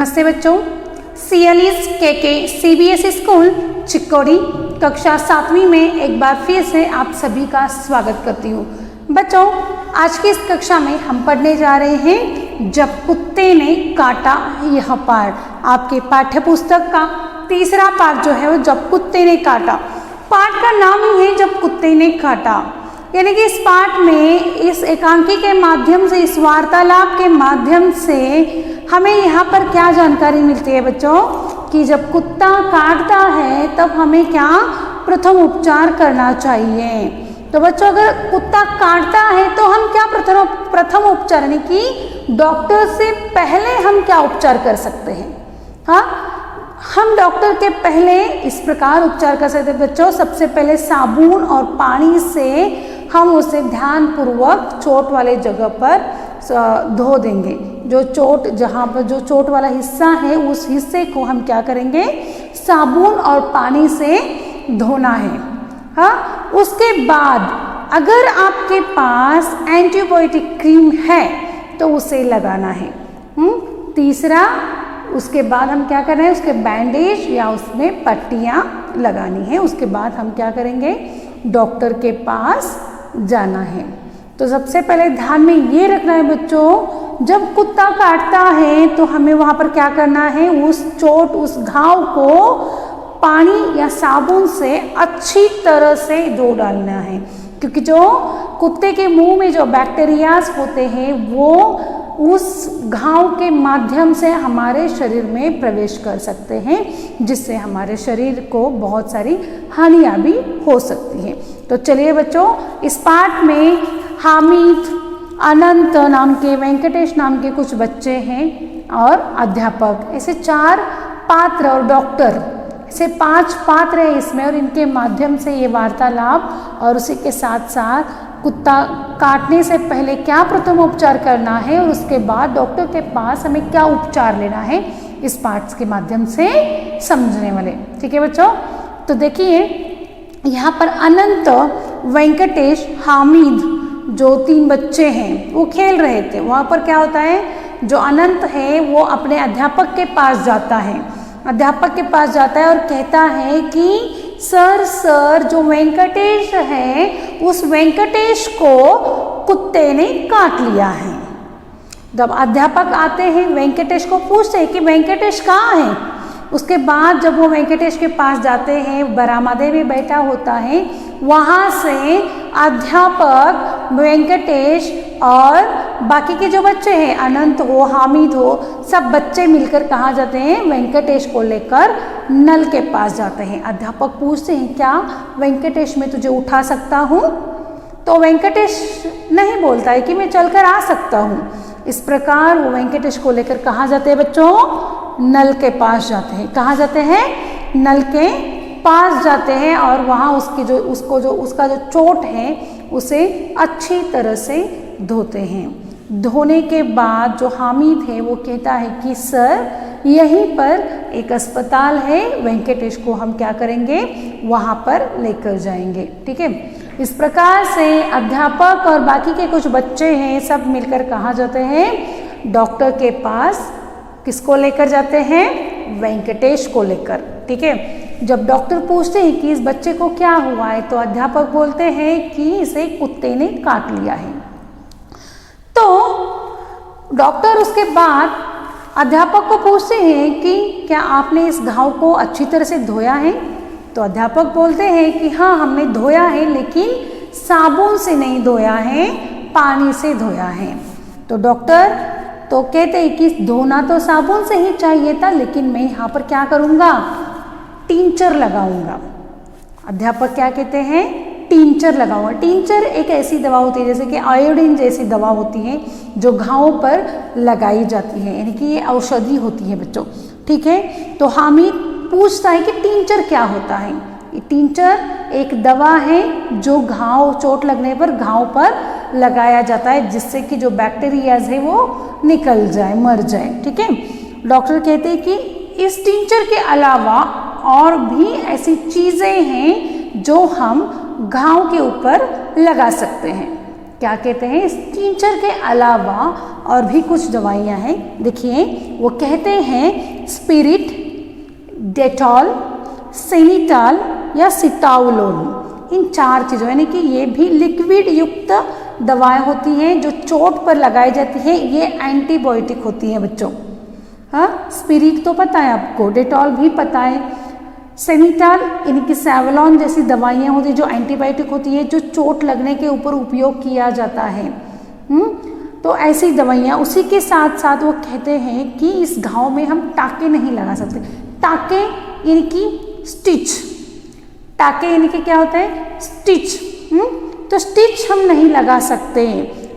नमस्ते बच्चों, CLE's KK CBSE school Chikkodi कक्षा 7वीं में एक बार फिर से आप सभी का स्वागत करती हूँ। बच्चों, आज की इस कक्षा में हम पढ़ने जा रहे हैं जब कुत्ते ने काटा यह पाठ। आपके पाठ्य पुस्तक का तीसरा पाठ जो है वो जब कुत्ते ने काटा। पाठ का नाम ही है जब कुत्ते ने काटा, यानी कि इस पाठ में इस एकांकी के माध्यम से, इस वार्तालाप के माध्यम से हमें यहाँ पर क्या जानकारी मिलती है बच्चों कि जब कुत्ता काटता है तब हमें क्या प्रथम उपचार करना चाहिए। तो बच्चों, अगर कुत्ता काटता है तो हम क्या प्रथम उपचार, यानी कि डॉक्टर से पहले हम क्या उपचार कर सकते हैं। हाँ, हम डॉक्टर के पहले इस प्रकार उपचार कर सकते हैं बच्चों। सबसे पहले साबुन और पानी से हम उसे ध्यानपूर्वक चोट वाले जगह पर धो देंगे। जो चोट, जहाँ पर जो चोट वाला हिस्सा है उस हिस्से को हम क्या करेंगे, साबुन और पानी से धोना है। हाँ, उसके बाद अगर आपके पास एंटीबायोटिक क्रीम है तो उसे लगाना है। तीसरा, उसके बाद हम क्या कर रहे हैं, उसके बैंडेज या उसमें पट्टियाँ लगानी है। उसके बाद हम क्या करेंगे, डॉक्टर के पास जाना है। तो सबसे पहले ध्यान में ये रखना है बच्चों, जब कुत्ता काटता है तो हमें वहाँ पर क्या करना है, उस चोट, उस घाव को पानी या साबुन से अच्छी तरह से धो डालना है, क्योंकि जो कुत्ते के मुंह में जो बैक्टीरियाज होते हैं वो उस घाव के माध्यम से हमारे शरीर में प्रवेश कर सकते हैं, जिससे हमारे शरीर को बहुत सारी हानियाँ भी हो सकती हैं। तो चलिए बच्चों, इस पाठ में हामिद, अनंत नाम के, वेंकटेश नाम के कुछ बच्चे हैं और अध्यापक, ऐसे 4 पात्र और डॉक्टर, ऐसे 5 पात्र हैं इसमें, और इनके माध्यम से ये वार्तालाप और उसी के साथ साथ कुत्ता काटने से पहले क्या प्रथम उपचार करना है और उसके बाद डॉक्टर के पास हमें क्या उपचार लेना है, इस पाठ के माध्यम से समझने वाले। ठीक है बच्चों, तो देखिए यहाँ पर अनंत, वेंकटेश, हामिद जो 3 बच्चे हैं वो खेल रहे थे। वहाँ पर क्या होता है, जो अनंत है वो अपने अध्यापक के पास जाता है। अध्यापक के पास जाता है और कहता है कि सर जो वेंकटेश है उस वेंकटेश को कुत्ते ने काट लिया है। जब अध्यापक आते हैं वेंकटेश को पूछते हैं कि वेंकटेश कहाँ है। उसके बाद जब वो वेंकटेश के पास जाते हैं, बरामदे में बैठा होता है, वहाँ से अध्यापक, वेंकटेश और बाकी के जो बच्चे हैं, अनंत हो, हामिद हो, सब बच्चे मिलकर कहाँ जाते हैं, वेंकटेश को लेकर नल के पास जाते हैं। अध्यापक पूछते हैं क्या वेंकटेश मैं तुझे उठा सकता हूँ, तो वेंकटेश नहीं बोलता है कि मैं चलकर आ सकता हूँ। इस प्रकार वो वेंकटेश को लेकर कहाँ जाते हैं बच्चों, नल के पास जाते हैं। कहाँ जाते हैं, नल के पास जाते हैं और वहाँ उसका जो चोट है उसे अच्छी तरह से धोते हैं। धोने के बाद जो हामिद है वो कहता है कि सर यहीं पर एक अस्पताल है, वेंकटेश को हम क्या करेंगे, वहाँ पर लेकर जाएंगे। ठीक है, इस प्रकार से अध्यापक और बाकी के कुछ बच्चे हैं सब मिलकर कहाँ जाते हैं, डॉक्टर के पास। किसको लेकर जाते हैं, वेंकटेश को लेकर। ठीक है, जब डॉक्टर पूछते हैं कि इस बच्चे को क्या हुआ है तो अध्यापक बोलते हैं कि इसे कुत्ते ने काट लिया है। तो डॉक्टर उसके बाद अध्यापक को पूछते हैं कि क्या आपने इस घाव को अच्छी तरह से धोया है। तो अध्यापक बोलते हैं कि हाँ, हमने धोया है, लेकिन साबुन से नहीं धोया है, पानी से धोया है। तो डॉक्टर तो कहते हैं कि धोना तो साबुन से ही चाहिए था, लेकिन मैं यहाँ पर क्या करूँगा, टिंचर लगाऊंगा। अध्यापक क्या कहते हैं, टिंचर लगाऊंगा। टिंचर एक ऐसी दवा होती है, जैसे कि आयोडीन जैसी दवा होती है जो घावों पर लगाई जाती है, यानी कि ये औषधि होती है बच्चों। ठीक है, तो हामिद पूछता है कि टिंचर क्या होता है। ये टिंचर एक दवा है जो घाव, चोट लगने पर घाव पर लगाया जाता है, जिससे कि जो बैक्टीरियाज है वो निकल जाए, मर जाए। ठीक है, डॉक्टर कहते हैं कि इस टिंचर के अलावा और भी ऐसी चीज़ें हैं जो हम घाव के ऊपर लगा सकते हैं। क्या कहते हैं, इस टिंचर के अलावा और भी कुछ दवाइयाँ हैं। देखिए वो कहते हैं स्पिरिट, डेटॉल, सेनिटॉल या सिटाउलोन। इन 4 चीज़ों यानी कि ये भी लिक्विड युक्त दवाएं होती हैं जो चोट पर लगाई जाती हैं। ये एंटीबायोटिक होती हैं बच्चों। हाँ, स्पिरिट तो पता है आपको, डेटॉल भी पता है, सेनिटॉल यानी कि सेवलॉन जैसी दवाइयाँ होती हैं जो एंटीबायोटिक होती है, जो चोट लगने के ऊपर उपयोग किया जाता है। तो ऐसी दवाइयाँ, उसी के साथ साथ वो कहते हैं कि इस घाव में हम टाँके नहीं लगा सकते। टाँके यानी कि स्टिच, टाँके यानी कि क्या होता है, स्टिच। तो स्टिच हम नहीं लगा सकते,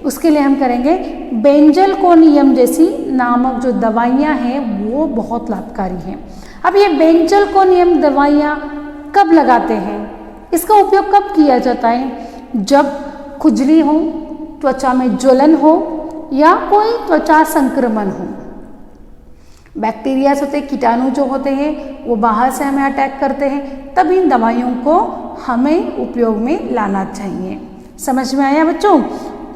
उसके लिए हम करेंगे बेंजलकोनियम जैसी नामक जो दवाइयाँ हैं वो बहुत लाभकारी हैं। अब ये बेंजलकोनियम दवाइयाँ कब लगाते हैं, इसका उपयोग कब किया जाता है, जब खुजली हो, त्वचा में ज्वलन हो या कोई त्वचा संक्रमण हो। बैक्टीरिया होते, कीटाणु जो होते हैं वो बाहर से हमें अटैक करते हैं, तब इन दवाइयों को हमें उपयोग में लाना चाहिए। समझ में आया बच्चों?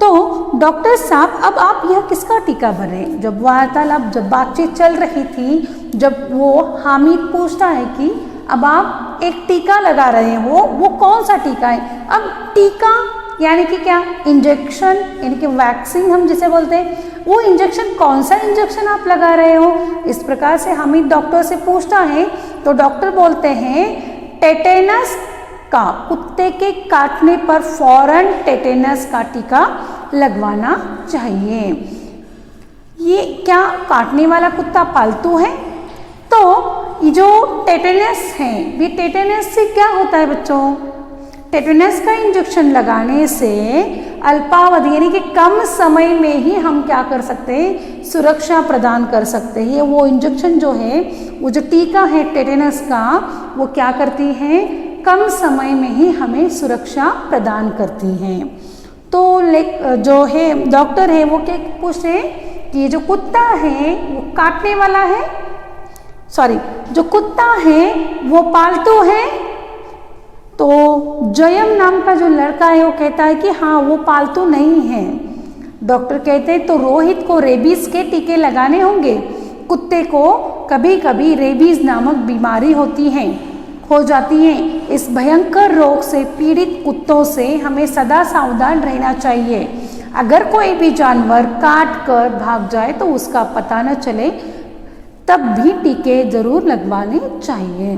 तो डॉक्टर साहब अब आप यह किसका टीका भरे? जब वार्तालाप, जब बातचीत चल रही थी, जब वो हामिद पूछता है कि अब आप एक टीका लगा रहे हो, वो कौन सा टीका है? अब टीका यानी कि क्या, इंजेक्शन यानी कि वैक्सीन हम जिसे बोलते हैं, वो इंजेक्शन कौन सा इंजेक्शन आप लगा रहे हो? इस प्रकार से हामिद डॉक्टर से पूछता है तो डॉक्टर बोलते हैं टेटेनस का, कुत्ते के काटने पर फौरन टेटेनस का टीका लगवाना चाहिए। ये क्या काटने वाला कुत्ता पालतू है? तो ये जो टेटेनस है, ये टेटेनस से क्या होता है बच्चों? टेटेनस का इंजेक्शन लगाने से अल्पावधि यानी कि कम समय में ही हम क्या कर सकते हैं, सुरक्षा प्रदान कर सकते हैं। वो इंजेक्शन जो है, वो जो टीका है टेटेनस का, वो क्या करती है, कम समय में ही हमें सुरक्षा प्रदान करती हैं। तो जो है डॉक्टर है वो क्या पूछते हैं कि ये जो कुत्ता है वो काटने वाला है, सॉरी जो कुत्ता है वो पालतू है? तो जयम नाम का जो लड़का है वो कहता है कि हाँ वो पालतू नहीं है। डॉक्टर कहते हैं तो रोहित को रेबीज के टीके लगाने होंगे। कुत्ते को कभी कभी रेबीज नामक बीमारी हो जाती है। इस भयंकर रोग से पीड़ित कुत्तों से हमें सदा सावधान रहना चाहिए। अगर कोई भी जानवर काट कर भाग जाए तो उसका पता न चले, तब भी टीके जरूर लगवाने चाहिए।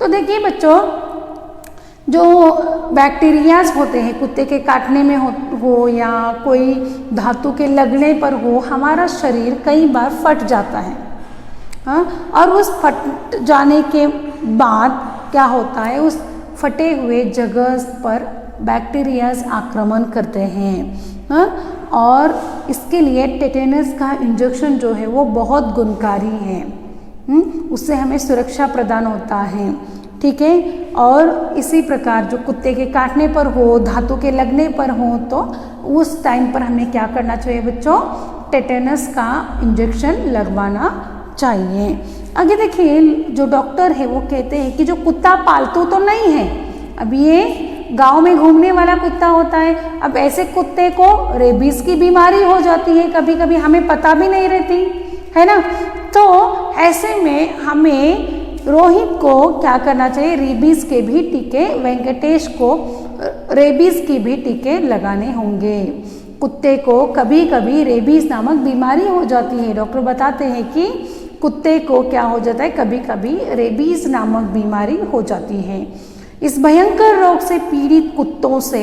तो देखिए बच्चों, जो बैक्टीरियाज होते हैं कुत्ते के काटने में हो या कोई धातु के लगने पर हो, हमारा शरीर कई बार फट जाता है। हाँ, और उस फट जाने के बाद क्या होता है, उस फटे हुए जगह पर बैक्टीरियाज आक्रमण करते हैं। हाँ, और इसके लिए टेटेनस का इंजेक्शन जो है वो बहुत गुणकारी है। उससे हमें सुरक्षा प्रदान होता है, ठीक है। और इसी प्रकार जो कुत्ते के काटने पर हो, धातु के लगने पर हो, तो उस टाइम पर हमें क्या करना चाहिए बच्चों, टेटेनस का इंजेक्शन लगवाना चाहिए। आगे देखिए, जो डॉक्टर है वो कहते हैं कि जो कुत्ता पालतू तो नहीं है, अब ये गांव में घूमने वाला कुत्ता होता है। अब ऐसे कुत्ते को रेबीज की बीमारी हो जाती है, कभी कभी हमें पता भी नहीं रहती है ना। तो ऐसे में हमें रोहित को क्या करना चाहिए, रेबीज के भी टीके, वेंकटेश को रेबीज के भी टीके लगाने होंगे। कुत्ते को कभी कभी रेबीज नामक बीमारी हो जाती है। डॉक्टर बताते हैं कि कुत्ते को क्या हो जाता है, कभी कभी रेबीज नामक बीमारी हो जाती है। इस भयंकर रोग से पीड़ित कुत्तों से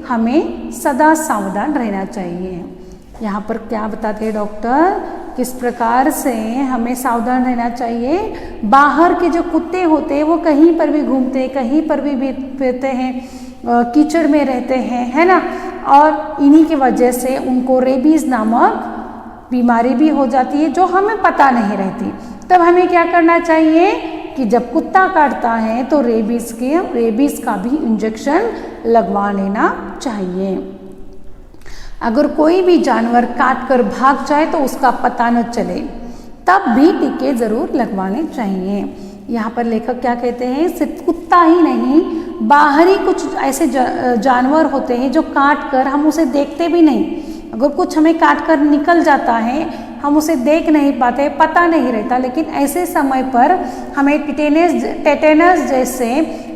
हमें सदा सावधान रहना चाहिए। यहाँ पर क्या बताते हैं डॉक्टर, किस प्रकार से हमें सावधान रहना चाहिए। बाहर के जो कुत्ते होते हैं वो कहीं पर भी घूमते हैं, कहीं पर भी फिरते हैं, कीचड़ में रहते हैं, है ना। और इन्हीं की वजह से उनको रेबीज नामक बीमारी भी हो जाती है जो हमें पता नहीं रहती। तब हमें क्या करना चाहिए कि जब कुत्ता काटता है तो रेबीज का भी इंजेक्शन लगवा लेना चाहिए। अगर कोई भी जानवर काट कर भाग जाए तो उसका पता न चले, तब भी टीके जरूर लगवाने चाहिए। यहाँ पर लेखक क्या कहते हैं, सिर्फ कुत्ता ही नहीं बाहरी कुछ ऐसे जानवर होते हैं जो काट कर हम उसे देखते भी नहीं। अगर कुछ हमें काट कर निकल जाता है, हम उसे देख नहीं पाते, पता नहीं रहता, लेकिन ऐसे समय पर हमें टेटेनस जैसे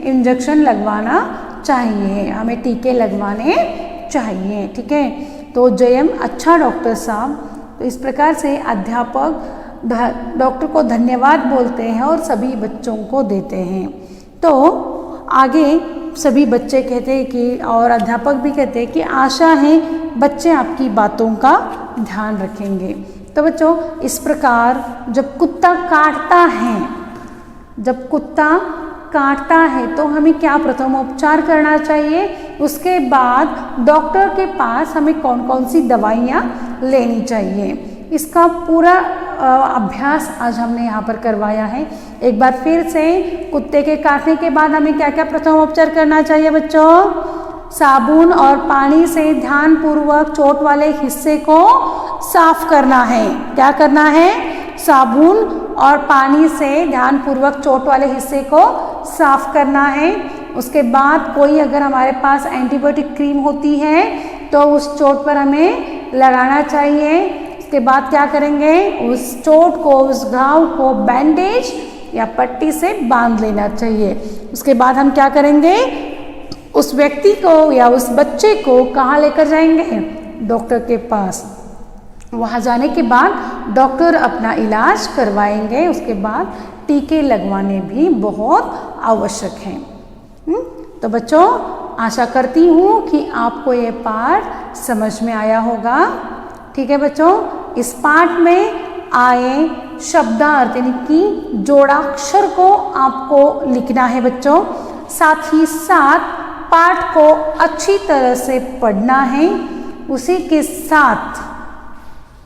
इंजेक्शन लगवाना चाहिए, हमें टीके लगवाने चाहिए। ठीक है, तो जयम अच्छा डॉक्टर साहब। तो इस प्रकार से अध्यापक डॉक्टर को धन्यवाद बोलते हैं और सभी बच्चों को देते हैं। तो आगे सभी बच्चे कहते हैं कि, और अध्यापक भी कहते हैं कि आशा है बच्चे आपकी बातों का ध्यान रखेंगे। तो बच्चों, इस प्रकार जब कुत्ता काटता है तो हमें क्या प्रथमोपचार करना चाहिए, उसके बाद डॉक्टर के पास हमें कौन कौन सी दवाइयाँ लेनी चाहिए, इसका पूरा अभ्यास आज हमने यहाँ पर करवाया है। एक बार फिर से, कुत्ते के काटने के बाद हमें क्या क्या प्रथमोपचार करना चाहिए बच्चों? साबुन और पानी से ध्यानपूर्वक चोट वाले हिस्से को साफ करना है। क्या करना है? साबुन और पानी से ध्यानपूर्वक चोट वाले हिस्से को साफ करना है। उसके बाद कोई अगर हमारे पास एंटीबायोटिक क्रीम होती है तो उस चोट पर हमें लगाना चाहिए। उसके बाद क्या करेंगे? उस चोट को, उस घाव को बैंडेज या पट्टी से बांध लेना चाहिए। उसके बाद हम क्या करेंगे? उस व्यक्ति को या उस बच्चे को कहाँ लेकर जाएंगे? डॉक्टर के पास। वहाँ जाने के बाद डॉक्टर अपना इलाज करवाएंगे। उसके बाद टीके लगवाने भी बहुत आवश्यक हैं। तो बच्चों, आशा करती हूँ कि आपको ये पाठ समझ में आया होगा। ठीक है बच्चों, इस पाठ में आए शब्दार्थ यानी कि जोड़ाक्षर को आपको लिखना है बच्चों। साथ ही साथ पाठ को अच्छी तरह से पढ़ना है। उसी के साथ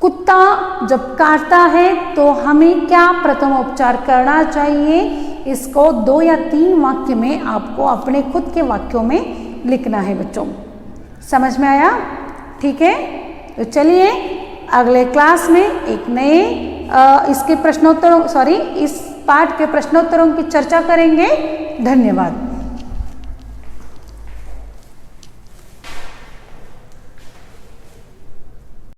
कुत्ता जब काटता है तो हमें क्या प्रथमोपचार करना चाहिए, इसको 2 या 3 वाक्य में आपको अपने खुद के वाक्यों में लिखना है बच्चों। समझ में आया? ठीक है, तो चलिए अगले क्लास में एक नए इस पाठ के प्रश्नोत्तरों की चर्चा करेंगे। धन्यवाद।